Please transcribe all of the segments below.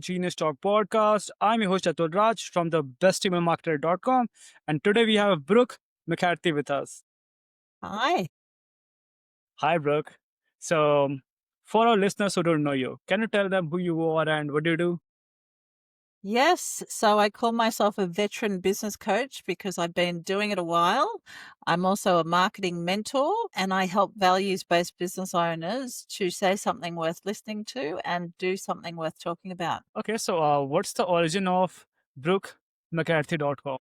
Genius Talk podcast. I'm your host, Atul Raj from the bestemailmarketer.com. And today we have Brooke McCarthy with us. Hi. Hi, Brooke. So, for our listeners who don't know you, can you tell them who you are and what do you do? Yes. So I call myself a veteran business coach because I've been doing it a while. I'm also a marketing mentor and I help values based business owners to say something worth listening to and do something worth talking about. Okay, so what's the origin of BrookeMcCarthy.com?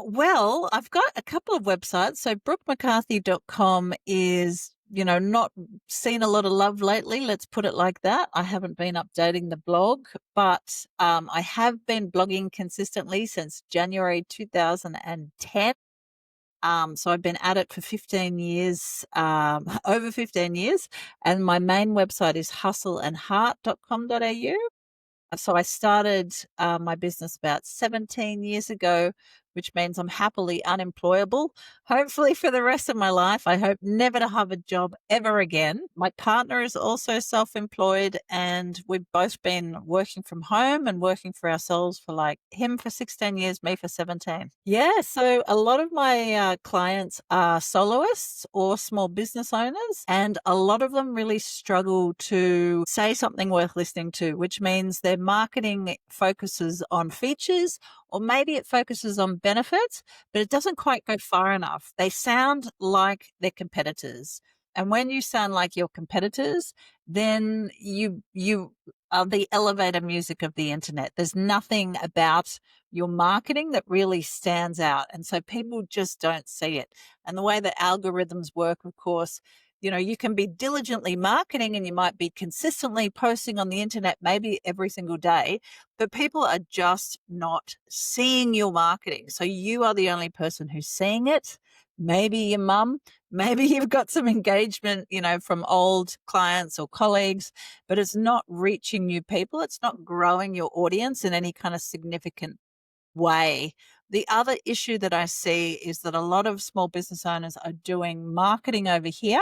Well, I've got a couple of websites. So brookmccarthy.com is, not seen a lot of love lately. Let's put it like that. I haven't been updating the blog, but I have been blogging consistently since January 2010. So I've been at it for 15 years, over 15 years. And my main website is hustleandheart.com.au. So I started my business about 17 years ago, which means I'm happily unemployable, hopefully for the rest of my life. I hope never to have a job ever again. My partner is also self-employed and we've both been working from home and working for ourselves for like him for 16 years, me for 17. Yeah. So a lot of my clients are soloists or small business owners, and a lot of them really struggle to say something worth listening to, which means their marketing focuses on features or maybe it focuses on benefits, but it doesn't quite go far enough. They sound like their competitors. And when you sound like your competitors, then you are the elevator music of the internet. There's nothing about your marketing that really stands out. And so people just don't see it. And the way that algorithms work, of course, you can be diligently marketing and you might be consistently posting on the internet, maybe every single day, but people are just not seeing your marketing. So you are the only person who's seeing it. Maybe your mum, maybe you've got some engagement, from old clients or colleagues, but it's not reaching new people. It's not growing your audience in any kind of significant way. The other issue that I see is that a lot of small business owners are doing marketing over here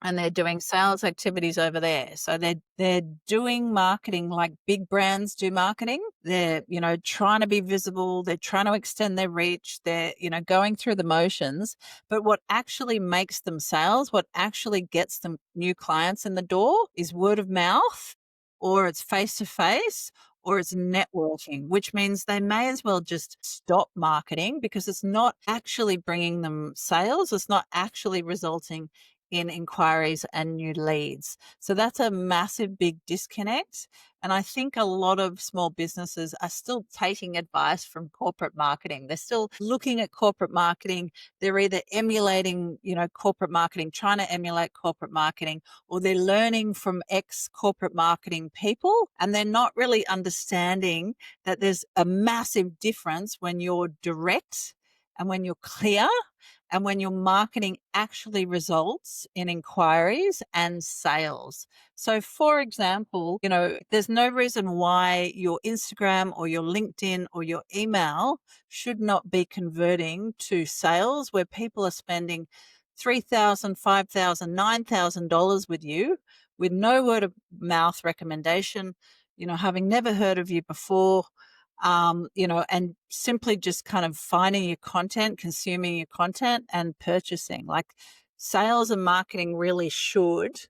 and they're doing sales activities over there. So they're doing marketing like big brands do marketing. They're, trying to be visible. They're trying to extend their reach. They're, going through the motions. But what actually makes them sales, what actually gets them new clients in the door is word of mouth, or it's face to face, or it's networking, which means they may as well just stop marketing because it's not actually bringing them sales. It's not actually resulting in inquiries and new leads. So that's a massive, big disconnect. And I think a lot of small businesses are still taking advice from corporate marketing. They're still looking at corporate marketing. They're either emulating, corporate marketing, trying to emulate corporate marketing, or they're learning from ex-corporate marketing people. And they're not really understanding that there's a massive difference when you're direct and when you're clear and when your marketing actually results in inquiries and sales. So for example, there's no reason why your Instagram or your LinkedIn or your email should not be converting to sales where people are spending $3,000, $5,000, $9,000 with you with no word of mouth recommendation, having never heard of you before, and simply just kind of finding your content, consuming your content and purchasing. Like sales and marketing really should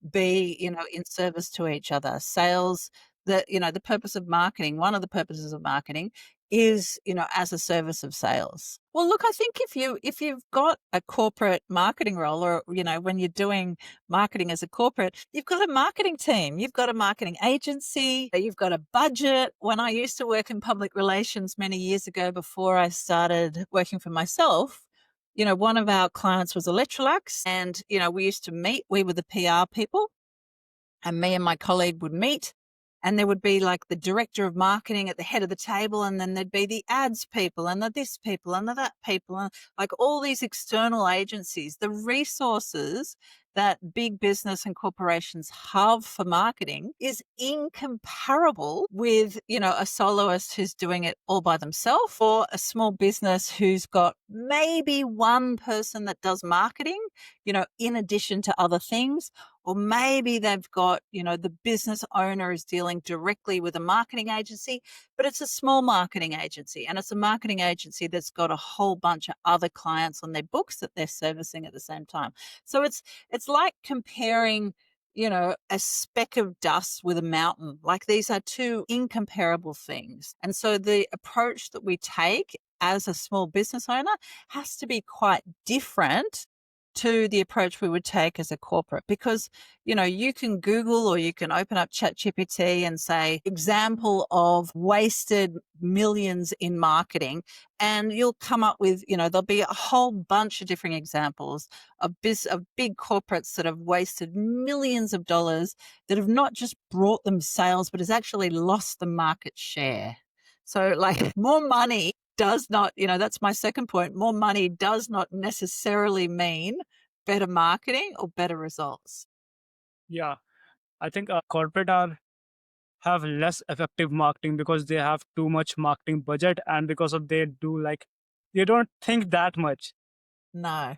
be, in service to each other. Sales, the purpose of marketing, one of the purposes of marketing is, as a service of sales. Well, look, I think if you've got a corporate marketing role or, when you're doing marketing as a corporate, you've got a marketing team, you've got a marketing agency, you've got a budget. When I used to work in public relations many years ago before I started working for myself, one of our clients was Electrolux and, we used to meet, we were the PR people and me and my colleague would meet. And there would be like the director of marketing at the head of the table. And then there'd be the ads people and the this people and the that people and like all these external agencies, the resources that big business and corporations have for marketing is incomparable with, a soloist who's doing it all by themselves or a small business who's got maybe one person that does marketing, in addition to other things, Or maybe they've got, the business owner is dealing directly with a marketing agency, but it's a small marketing agency, and it's a marketing agency that's got a whole bunch of other clients on their books that they're servicing at the same time. So it's like comparing, a speck of dust with a mountain. Like, these are two incomparable things. And so the approach that we take as a small business owner has to be quite different to the approach we would take as a corporate, because you can Google or you can open up ChatGPT and say example of wasted millions in marketing, and you'll come up with, there'll be a whole bunch of different examples of big corporates that have wasted millions of dollars, that have not just brought them sales but has actually lost the market share. So, like, more money does not, that's my second point. More money does not necessarily mean better marketing or better results. Yeah, I think corporate are have less effective marketing because they have too much marketing budget, and because of they don't think that much. No.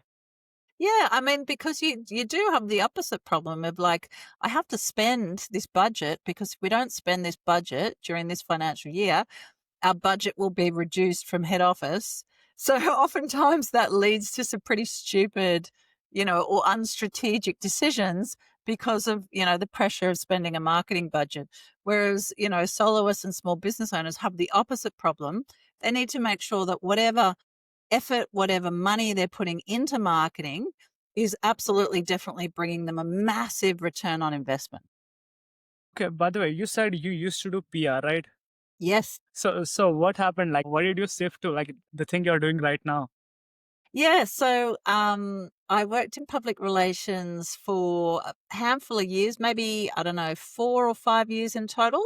Yeah, I mean, because you do have the opposite problem of, like, I have to spend this budget, because if we don't spend this budget during this financial year, our budget will be reduced from head office. So oftentimes that leads to some pretty stupid, or unstrategic decisions because of, the pressure of spending a marketing budget. Whereas, soloists and small business owners have the opposite problem. They need to make sure that whatever effort, whatever money they're putting into marketing is absolutely, definitely bringing them a massive return on investment. Okay, by the way, you said you used to do PR, right? Yes. So what happened? Like, what did you shift to, like, the thing you're doing right now? Yeah, so I worked in public relations for a handful of years, maybe, I don't know, 4 or 5 years in total.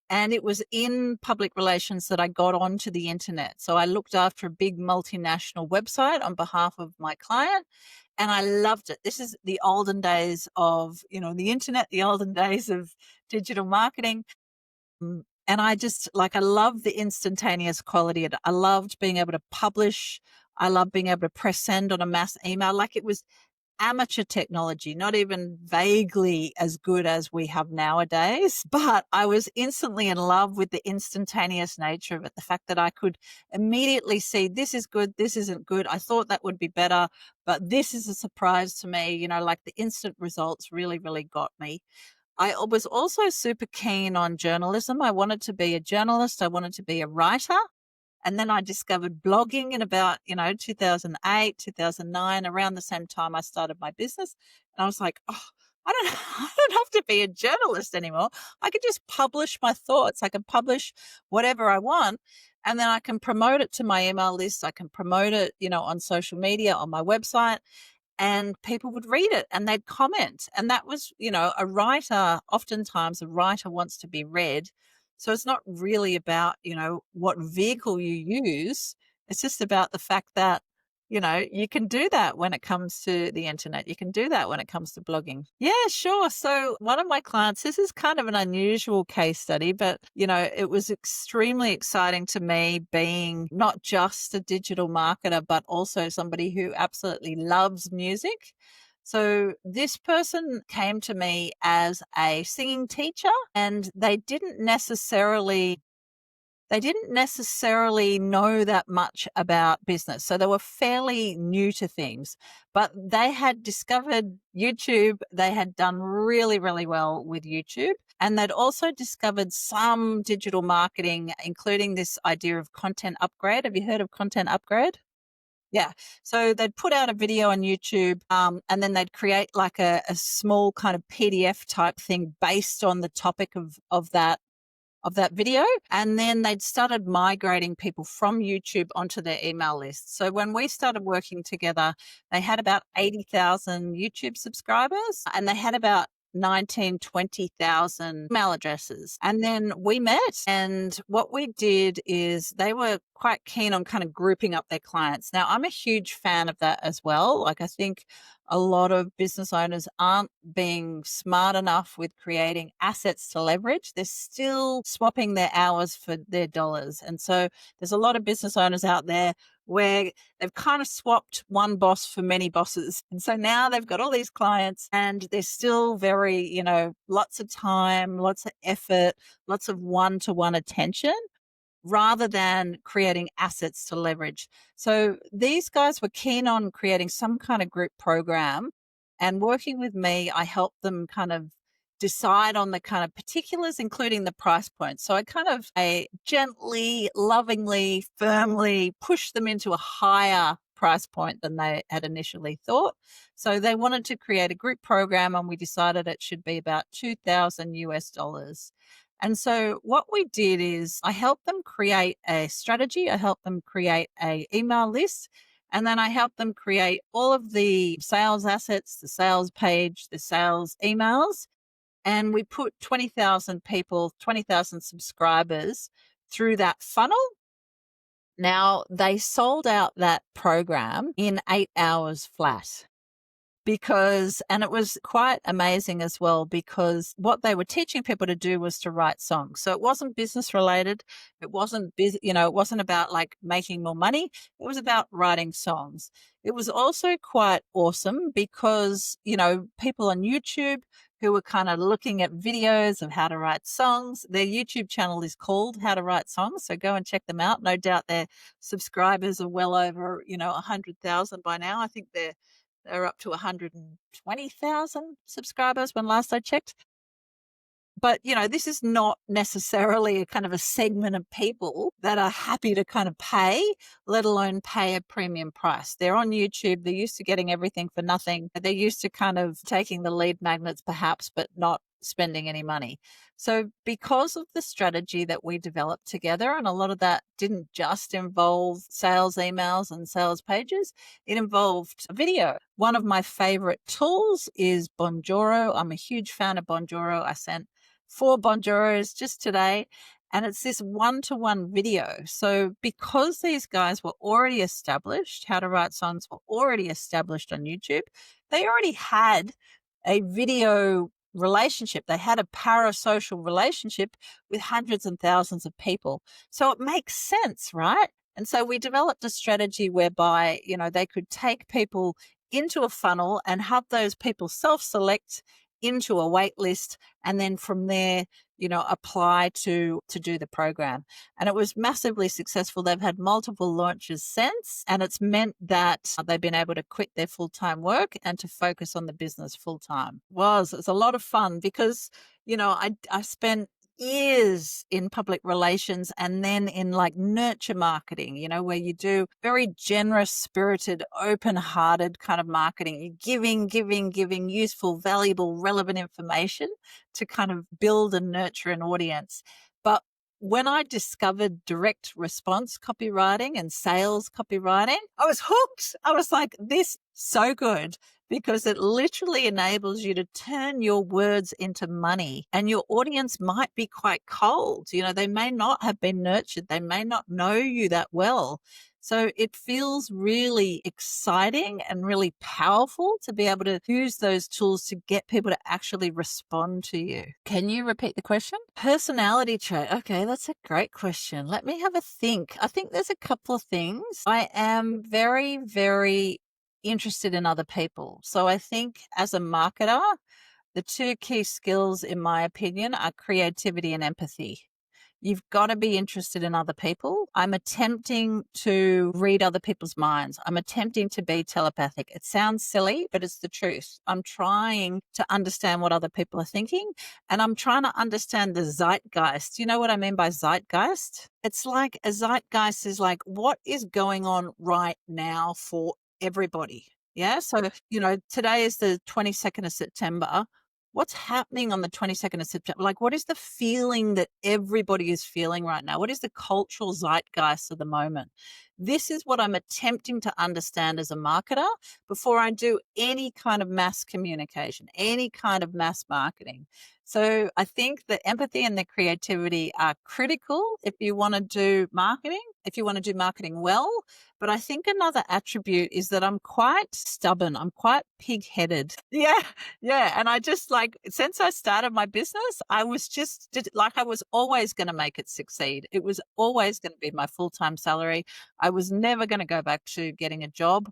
And it was in public relations that I got onto the internet. So I looked after a big multinational website on behalf of my client, and I loved it. This is the olden days of, the internet, the olden days of digital marketing. And I just, like, I love the instantaneous quality. I loved being able to publish. I loved being able to press send on a mass email. Like, it was amateur technology, not even vaguely as good as we have nowadays. But I was instantly in love with the instantaneous nature of it. The fact that I could immediately see, this is good, this isn't good. I thought that would be better, but this is a surprise to me. Like, the instant results really, really got me. I was also super keen on journalism. I wanted to be a journalist. I wanted to be a writer. And then I discovered blogging in about, 2008, 2009, around the same time I started my business. And I was like, oh, I don't, I don't have to be a journalist anymore. I can just publish my thoughts. I can publish whatever I want. And then I can promote it to my email list. I can promote it, on social media, on my website, and people would read it and they'd comment. And that was, oftentimes a writer wants to be read. So it's not really about, what vehicle you use. It's just about the fact that, you can do that when it comes to the internet. You can do that when it comes to blogging. Yeah, sure. So one of my clients, this is kind of an unusual case study, but, it was extremely exciting to me, being not just a digital marketer, but also somebody who absolutely loves music. So this person came to me as a singing teacher, and they didn't necessarily know that much about business. So they were fairly new to things, but they had discovered YouTube. They had done really, really well with YouTube. And they'd also discovered some digital marketing, including this idea of content upgrade. Have you heard of content upgrade? Yeah. So they'd put out a video on YouTube, and then they'd create like a small kind of PDF type thing based on the topic of that video. And then they'd started migrating people from YouTube onto their email list. So when we started working together, they had about 80,000 YouTube subscribers, and they had about 19, 20,000 email addresses. And then we met, and what we did is they were quite keen on kind of grouping up their clients. Now, I'm a huge fan of that as well. Like, I think a lot of business owners aren't being smart enough with creating assets to leverage. They're still swapping their hours for their dollars. And so there's a lot of business owners out there where they've kind of swapped one boss for many bosses. And so now they've got all these clients and they're still very, lots of time, lots of effort, lots of one-to-one attention rather than creating assets to leverage. So these guys were keen on creating some kind of group program, and working with me, I helped them kind of decide on the kind of particulars, including the price point. So I gently, lovingly, firmly pushed them into a higher price point than they had initially thought. So they wanted to create a group program, and we decided it should be about 2,000 US dollars. And so what we did is I helped them create a strategy. I helped them create a email list. And then I helped them create all of the sales assets, the sales page, the sales emails. And we put 20,000 people, 20,000 subscribers through that funnel. Now, they sold out that program in 8 hours flat and it was quite amazing as well, because what they were teaching people to do was to write songs. So it wasn't business related. It wasn't it wasn't about like making more money. It was about writing songs. It was also quite awesome because, people on YouTube who were kind of looking at videos of how to write songs. Their YouTube channel is called How to Write Songs. So go and check them out. No doubt their subscribers are well over, 100,000 by now. I think they're up to 120,000 subscribers when last I checked. But, this is not necessarily a kind of a segment of people that are happy to kind of pay, let alone pay a premium price. They're on YouTube. They're used to getting everything for nothing. They're used to kind of taking the lead magnets perhaps, but not spending any money. So because of the strategy that we developed together, and a lot of that didn't just involve sales emails and sales pages, it involved video. One of my favorite tools is Bonjoro. I'm a huge fan of Bonjoro. I sent 4 Bonjoros just today, and it's this one-to-one video. So because these guys were already established, How to Write Songs were already established on YouTube, they already had a video relationship. They had a parasocial relationship with hundreds and thousands of people. So it makes sense, right? And so we developed a strategy whereby, they could take people into a funnel and have those people self-select into a wait list, and then from there, apply to do the program. And it was massively successful. They've had multiple launches since, and it's meant that they've been able to quit their full-time work and to focus on the business full-time. It's a lot of fun because, I spent years in public relations and then in like nurture marketing, where you do very generous, spirited, open-hearted kind of marketing. You're giving useful, valuable, relevant information to kind of build and nurture an audience. But when I discovered direct response copywriting and sales copywriting, I was hooked. I was like, this so good, because it literally enables you to turn your words into money, and your audience might be quite cold. They may not have been nurtured. They may not know you that well. So it feels really exciting and really powerful to be able to use those tools to get people to actually respond to you. Can you repeat the question? Personality trait. Okay, that's a great question. Let me have a think. I think there's a couple of things. I am very, very interested in other people. So I think as a marketer, the 2 key skills, in my opinion, are creativity and empathy. You've got to be interested in other people. I'm attempting to read other people's minds. I'm attempting to be telepathic. It sounds silly, but it's the truth. I'm trying to understand what other people are thinking, and I'm trying to understand the zeitgeist. You know what I mean by zeitgeist? It's like a zeitgeist is like what is going on right now for everybody. Yeah. So, today is the 22nd of September. What's happening on the 22nd of September? Like, what is the feeling that everybody is feeling right now? What is the cultural zeitgeist of the moment? This is what I'm attempting to understand as a marketer before I do any kind of mass communication, any kind of mass marketing. So I think that empathy and the creativity are critical if you want to do marketing, if you want to do marketing well. But I think another attribute is that I'm quite stubborn. I'm quite pig headed. Yeah. Yeah. And I just like, since I started my business, I was like, I was always going to make it succeed. It was always going to be my full time salary. I was never going to go back to getting a job.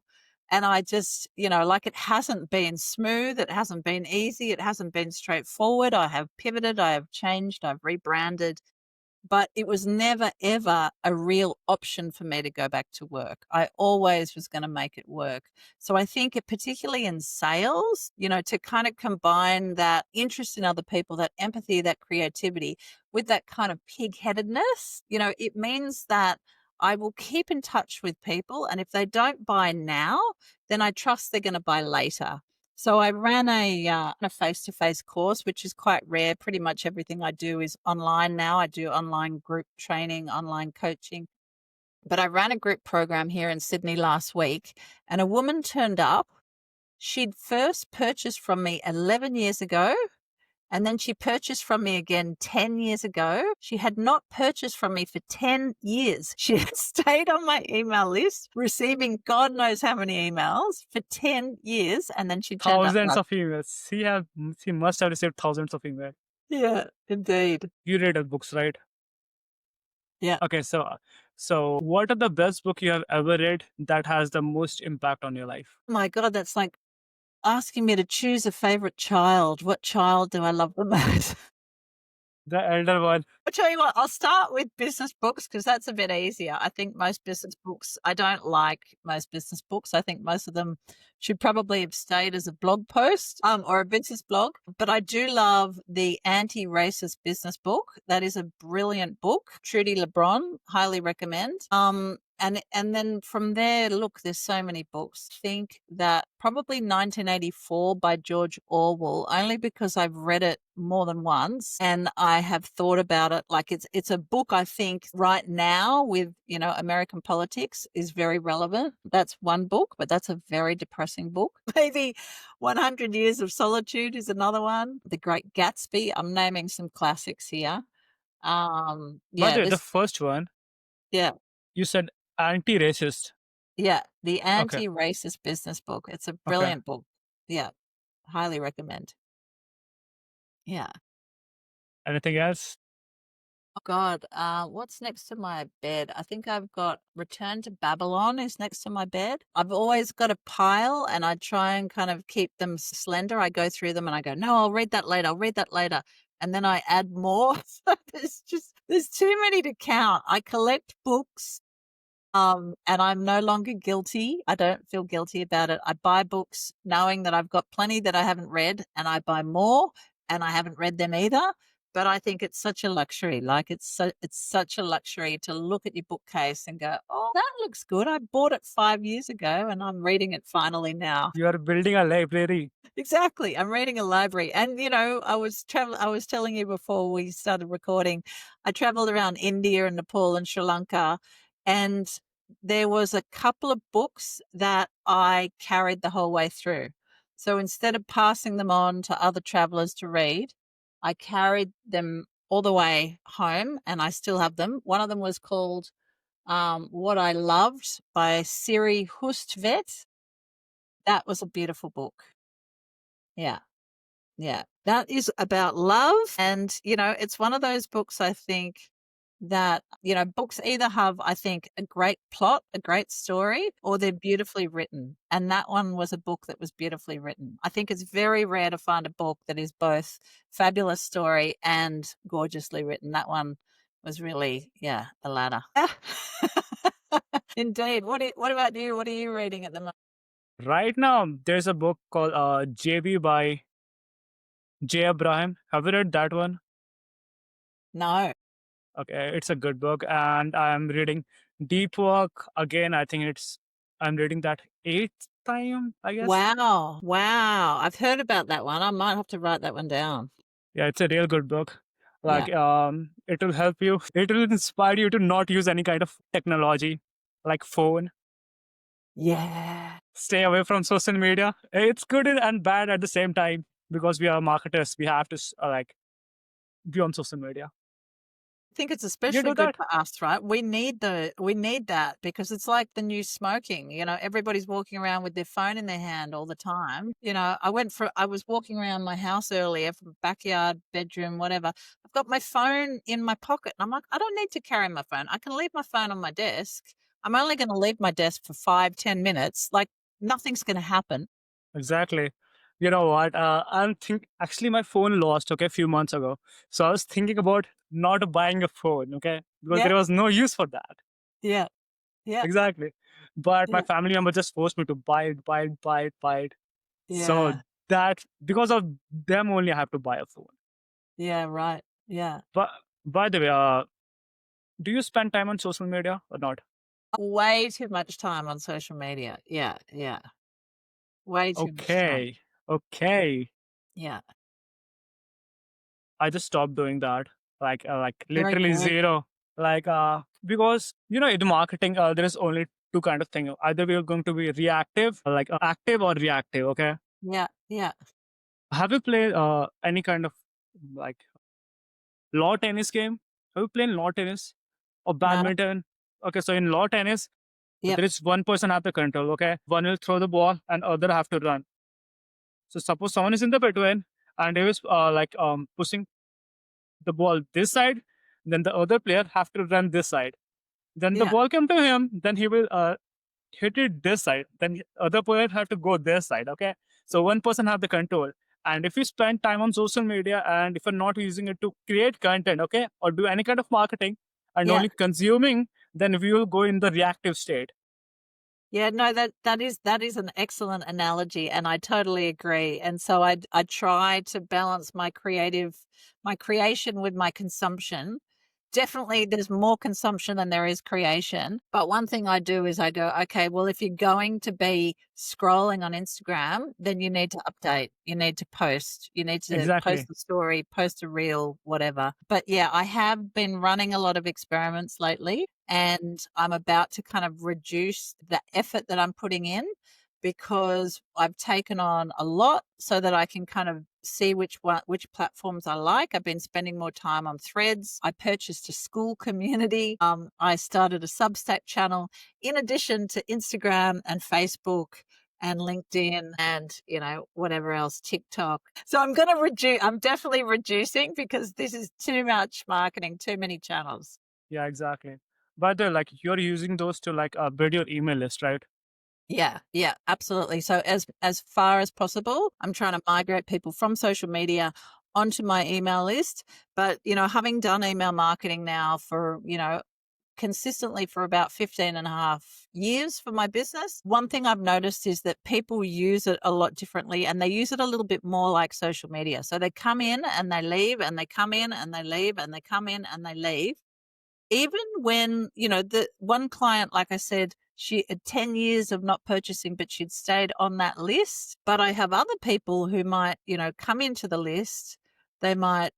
And I just, like it hasn't been smooth. It hasn't been easy. It hasn't been straightforward. I have pivoted. I have changed. I've rebranded, but it was never ever a real option for me to go back to work. I always was going to make it work. So I think particularly in sales, to kind of combine that interest in other people, that empathy, that creativity with that kind of pig-headedness, it means that I will keep in touch with people. And if they don't buy now, then I trust they're going to buy later. So I ran a face-to-face course, which is quite rare. Pretty much everything I do is online now. I do online group training, online coaching. But I ran a group program here in Sydney last week, and a woman turned up. She'd first purchased from me 11 years ago, and then she purchased from me again 10 years ago. She had not purchased from me for 10 years. She had stayed on my email list, receiving God knows how many emails for 10 years. And then she turned up. Thousands of emails. He must have received thousands of emails. Yeah, indeed. You read her books, right? Yeah. Okay, so what are the best book you have ever read that has the most impact on your life? Oh my God, that's like asking me to choose a favorite child. What child do I love the most? The elder one. I'll tell you what, I'll start with business books because that's a bit easier. I think most business books, I don't like most business books. I think most of them should probably have stayed as a blog post or a business blog. But I do love the Anti-Racist Business book. That is a brilliant book. Trudy LeBron, highly recommend. And then from there, look, there's so many books. I think that probably 1984 by George Orwell, only because I've read it more than once and I have thought about it. Like it's a book I think right now with, American politics is very relevant. That's one book, but that's a very depressing book. Maybe 100 Years of Solitude is another one. The Great Gatsby. I'm naming some classics here. By Yeah, the way, the this, first one, yeah. you said anti-racist. Yeah, The Okay, Anti-Racist Business book. It's a okay. brilliant book. Yeah, highly recommend. Yeah. Anything else? Oh God, what's next to my bed? I think I've got Return to Babylon is next to my bed. I've always got a pile and I try and kind of keep them slender. I go through them and I go, no, I'll read that later. I'll read that later. And then I add more. So there's too many to count. I collect books. And I'm no longer guilty. I don't feel guilty about it. I buy books knowing that I've got plenty that I haven't read, and I buy more, and I haven't read them either. But I think it's such a luxury. Like it's such a luxury to look at your bookcase and go, "Oh, that looks good. I bought it 5 years ago, and I'm reading it finally now." You are building a library. Exactly. I'm reading a library. And I was telling you before we started recording, I traveled around India and Nepal and Sri Lanka, and there was a couple of books that I carried the whole way through. So instead of passing them on to other travelers to read, I carried them all the way home and I still have them. One of them was called What I Loved by Siri Hustvedt. That was a beautiful book. Yeah. Yeah. That is about love. And, it's one of those books I think that, books either have, I think, a great plot, a great story, or they're beautifully written. And that one was a book that was beautifully written. I think it's very rare to find a book that is both fabulous story and gorgeously written. That one was really, yeah, the latter. Indeed. What about you? What are you reading at the moment? Right now, there's a book called JB by J. Abraham. Have you read that one? No. Okay, it's a good book, and I'm reading Deep Work again. I'm reading that eighth time, I guess. Wow. Wow. I've heard about that one. I might have to write that one down. Yeah, it's a real good book. Yeah. It will help you. It will inspire you to not use any kind of technology, like phone. Yeah. Stay away from social media. It's good and bad at the same time because we are marketers. We have to like be on social media. Think it's You especially do good that? for us, right? We need that because it's like the new smoking, everybody's walking around with their phone in their hand all the time. I was walking around my house earlier from backyard, bedroom, whatever. I've got my phone in my pocket and I'm like, I don't need to carry my phone. I can leave my phone on my desk. I'm only going to leave my desk for 5, 10 minutes. Like nothing's going to happen. Exactly. You know what? I'm think actually my phone lost, okay, a few months ago. So I was thinking about not buying a phone, okay, because Yeah. there was no use for that. Yeah. Yeah. Exactly. But my Yeah. family member just forced me to buy it, buy it, buy it, buy it. So Yeah. that because of them only I have to buy a phone. Yeah. Right. Yeah. But by the way, do you spend time on social media or not? Way too much time on social media. Yeah, yeah. Way too much time. Okay. Okay. Yeah. I just stopped doing that. Like Very literally good. zero. Because in marketing, there is only two kind of thing. Either we are going to be reactive, like active or reactive. Okay. Yeah, yeah. Have you played any kind of like law tennis game? Have you played law tennis or No. badminton? Okay, so in law tennis, Yep. there is one person have the control. Okay, one will throw the ball and other have to run. So suppose someone is in the between and he was pushing the ball this side, then the other player have to run this side. Then the Yeah. ball come to him, then he will hit it this side. Then the other player have to go this side. Okay, so one person have the control. And if you spend time on social media and if you're not using it to create content, okay, or do any kind of marketing and Yeah. only consuming, then we will go in the reactive state. Yeah, no, that is an excellent analogy, and I totally agree. And so I try to balance my creation with my consumption. Definitely, there's more consumption than there is creation. But one thing I do is I go, okay, well, if you're going to be scrolling on Instagram, then you need to update. You need to post. You need to post Exactly. a story, post a reel, whatever. But yeah, I have been running a lot of experiments lately, and I'm about to kind of reduce the effort that I'm putting in because I've taken on a lot so that I can kind of see which platforms I like. I've been spending more time on Threads. I purchased a school community. I started a Substack channel in addition to Instagram and Facebook and LinkedIn and whatever else, TikTok. So I'm going to reduce. I'm definitely reducing because this is too much marketing, too many channels. Yeah, exactly. But like you're using those to like build your email list, right? Yeah, yeah, absolutely. So as far as possible, I'm trying to migrate people from social media onto my email list. But, having done email marketing now for, consistently for about 15 and a half years for my business, one thing I've noticed is that people use it a lot differently and they use it a little bit more like social media. So they come in and they leave and they come in and they leave and they come in and they leave. Even when, the one client, like I said, she had 10 years of not purchasing, but she'd stayed on that list. But I have other people who might, come into the list. They might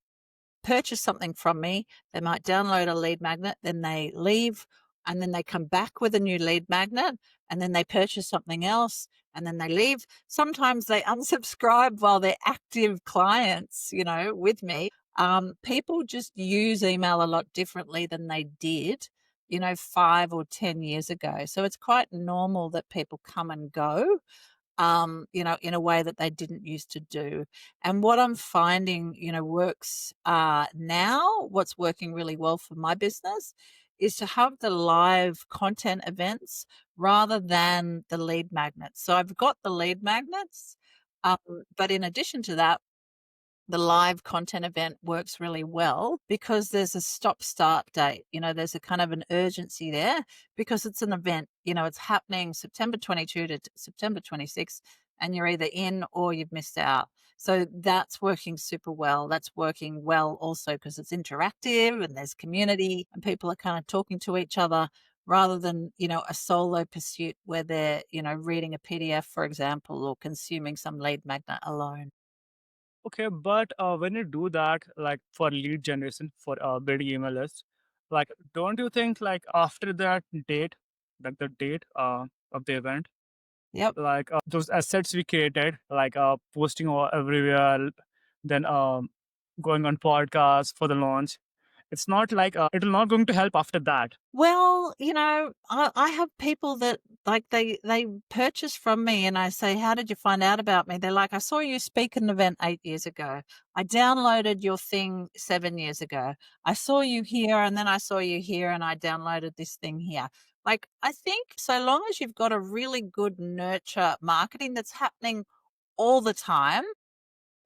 purchase something from me. They might download a lead magnet, then they leave, and then they come back with a new lead magnet, and then they purchase something else, and then they leave. Sometimes they unsubscribe while they're active clients, with me. People just use email a lot differently than they did, 5 or 10 years ago. So it's quite normal that people come and go in a way that they didn't used to do. And what I'm finding, works now, what's working really well for my business is to have the live content events rather than the lead magnets. So I've got the lead magnets, um, but in addition to that, the live content event works really well because there's a stop start date. There's a kind of an urgency there because it's an event. It's happening September 22 to September 26, and you're either in or you've missed out. So that's working super well. That's working well also because it's interactive and there's community and people are kind of talking to each other rather than, a solo pursuit where they're, reading a PDF, for example, or consuming some lead magnet alone. Okay, but when you do that, like for lead generation for building email lists, like don't you think like after that date, like the date of the event, Yep. like those assets we created, like posting all everywhere, then going on podcasts for the launch. It's not like it'll not going to help after that. Well, I have people that like they purchase from me and I say, "How did you find out about me?" They're like, "I saw you speak at an event 8 years ago. I downloaded your thing 7 years ago. I saw you here and then I saw you here and I downloaded this thing here." Like, I think so long as you've got a really good nurture marketing that's happening all the time,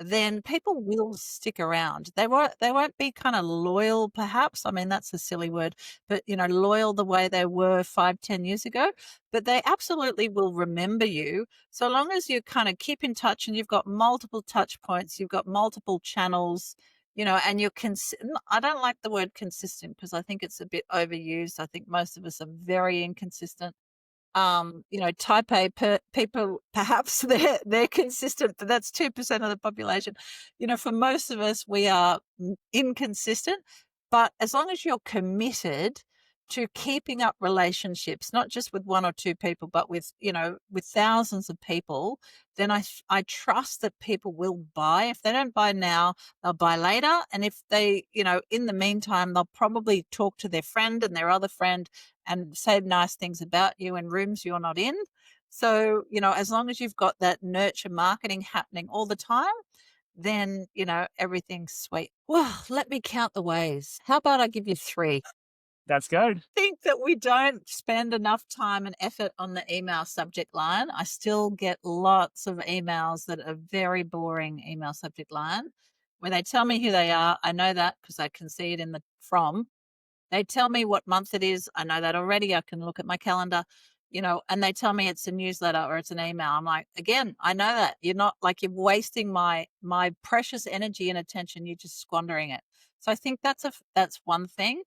then people will stick around. They won't be kind of loyal, perhaps. I mean, that's a silly word, but loyal the way they were 5, 10 years ago. But they absolutely will remember you so long as you kind of keep in touch and you've got multiple touch points, you've got multiple channels, and you're I don't like the word consistent because I think it's a bit overused. I think most of us are very inconsistent. Type A people, perhaps they're consistent, but that's 2% of the population. For most of us, we are inconsistent, but as long as you're committed to keeping up relationships, not just with one or two people, but with thousands of people, then I trust that people will buy. If they don't buy now, they'll buy later. And if they, in the meantime, they'll probably talk to their friend and their other friend and say nice things about you in rooms you're not in. So, as long as you've got that nurture marketing happening all the time, then, everything's sweet. Well, let me count the ways. How about I give you three? That's good. Think that we don't spend enough time and effort on the email subject line. I still get lots of emails that are very boring email subject line where they tell me who they are. I know that because I can see it in the from. They tell me what month it is. I know that already. I can look at my calendar, and they tell me it's a newsletter or it's an email. I'm like, again, I know that. You're not like you're wasting my precious energy and attention. You're just squandering it. So I think that's one thing.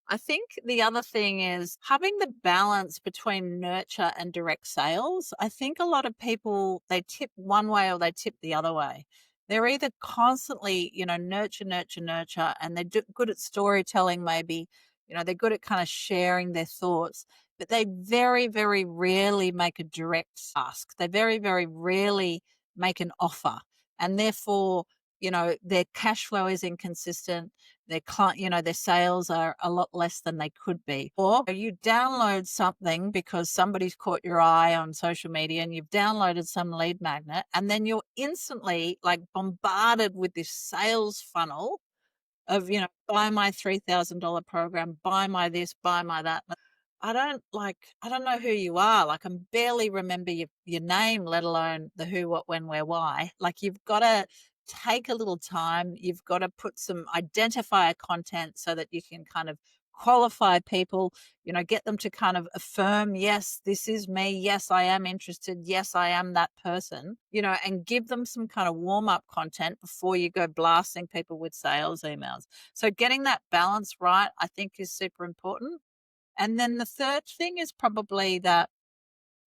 I think the other thing is having the balance between nurture and direct sales. I think a lot of people they tip one way or they tip the other way. They're either constantly, nurture, nurture, nurture, and they're good at storytelling, maybe, they're good at kind of sharing their thoughts, but they very, very rarely make a direct ask. They very, very rarely make an offer. And therefore, their cash flow is inconsistent. Their client, their sales are a lot less than they could be. Or you download something because somebody's caught your eye on social media and you've downloaded some lead magnet, and then you're instantly like bombarded with this sales funnel of, buy my $3,000 program, buy my this, buy my that. I don't know who you are. Like, I can barely remember your name, let alone the who, what, when, where, why. Like, you've got to take a little time. You've got to put some identifier content so that you can kind of qualify people, get them to kind of affirm, yes, this is me. Yes, I am interested. Yes, I am that person, and give them some kind of warm up content before you go blasting people with sales emails. So getting that balance right, I think, is super important. And then the third thing is probably that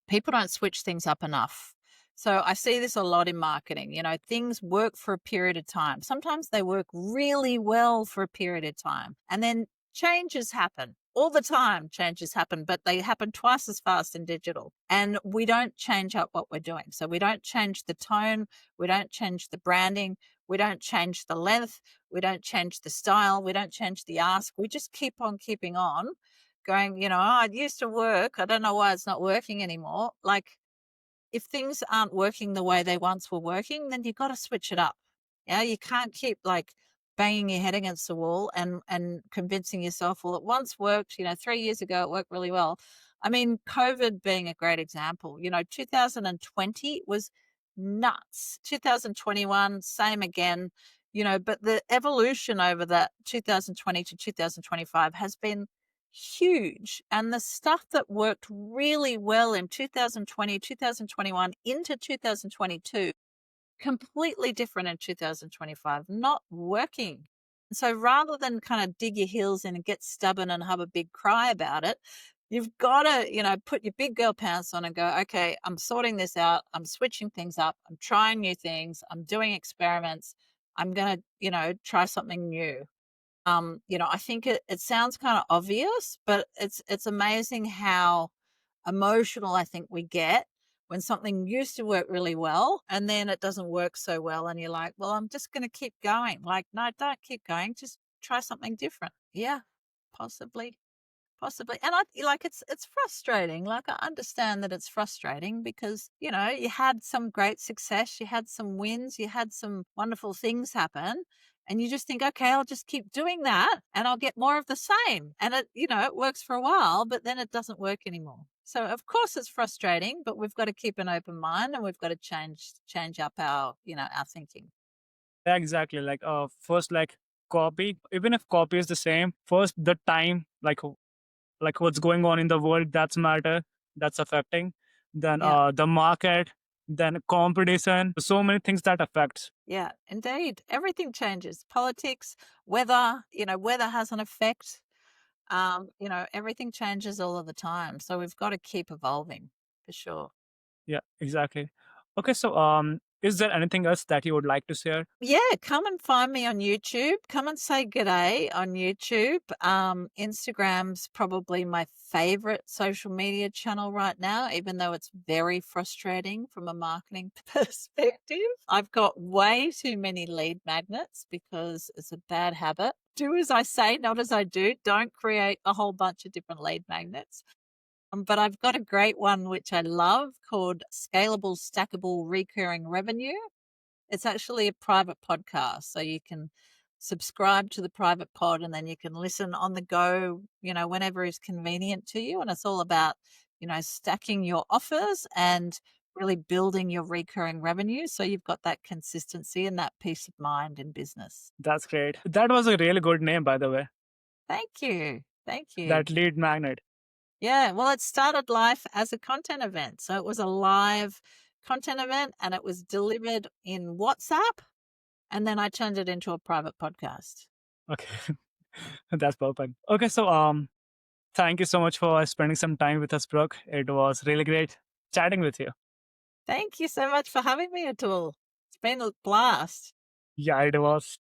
people don't switch things up enough. So I see this a lot in marketing. Things work for a period of time. Sometimes they work really well for a period of time. And then changes happen. All the time changes happen, but they happen twice as fast in digital. And we don't change up what we're doing. So we don't change the tone, we don't change the branding, we don't change the length, we don't change the style, we don't change the ask. We just keep on keeping on going, "Oh, it used to work. I don't know why it's not working anymore." Like, if things aren't working the way they once were working, then you've got to switch it up. Yeah, you can't keep like banging your head against the wall and convincing yourself, well, it once worked, 3 years ago it worked really well. I mean, COVID being a great example, 2020 was nuts. 2021, same again, but the evolution over that 2020 to 2025 has been huge. And the stuff that worked really well in 2020, 2021 into 2022, completely different in 2025, not working. So rather than kind of dig your heels in and get stubborn and have a big cry about it, you've got to, put your big girl pants on and go, okay, I'm sorting this out. I'm switching things up. I'm trying new things. I'm doing experiments. I'm going to, try something new. I think it sounds kind of obvious, but it's amazing how emotional I think we get when something used to work really well and then it doesn't work so well. And you're like, well, I'm just going to keep going. Like, no, don't keep going. Just try something different. Yeah, possibly. Possibly. And I like it's frustrating. Like I understand that it's frustrating because, you know, you had some great success, you had some wins, you had some wonderful things happen. And you just think, okay, I'll just keep doing that and I'll get more of the same. And it, you know, it works for a while, but then it doesn't work anymore. So of course it's frustrating, but we've got to keep an open mind and we've got to change up our, you know, our thinking. Yeah, exactly. Like first like copy, even if copy is the same, first the time, like what's going on in the world, that's matter, that's affecting. Then Yeah. the market, then competition, so many things that affects. Yeah, indeed. Everything changes. Politics, weather, you know, weather has an effect. You know, everything changes all of the time. So we've got to keep evolving for sure. Yeah, exactly. Okay, so is there anything else that you would like to share? Yeah, come and find me on YouTube. Come and say g'day on YouTube. Instagram's probably my favorite social media channel right now, even though it's very frustrating from a marketing perspective. I've got way too many lead magnets because it's a bad habit. Do as I say, not as I do. Don't create a whole bunch of different lead magnets. But I've got a great one which I love called Scalable, Stackable, Recurring Revenue. It's actually a private podcast, so you can subscribe to the private pod and then you can listen on the go, you know, whenever is convenient to you. And it's all about, you know, stacking your offers and really building your recurring revenue. So you've got that consistency and that peace of mind in business. That's great. That was a really good name, by the way. Thank you. Thank you. That lead magnet. Yeah, well, it started life as a content event. So it was a live content event and it was delivered in WhatsApp. And then I turned it into a private podcast. Okay, that's perfect. Okay, so thank you so much for spending some time with us, Brooke. It was really great chatting with you. Thank you so much for having me, Atul. It's been a blast. Yeah, it was.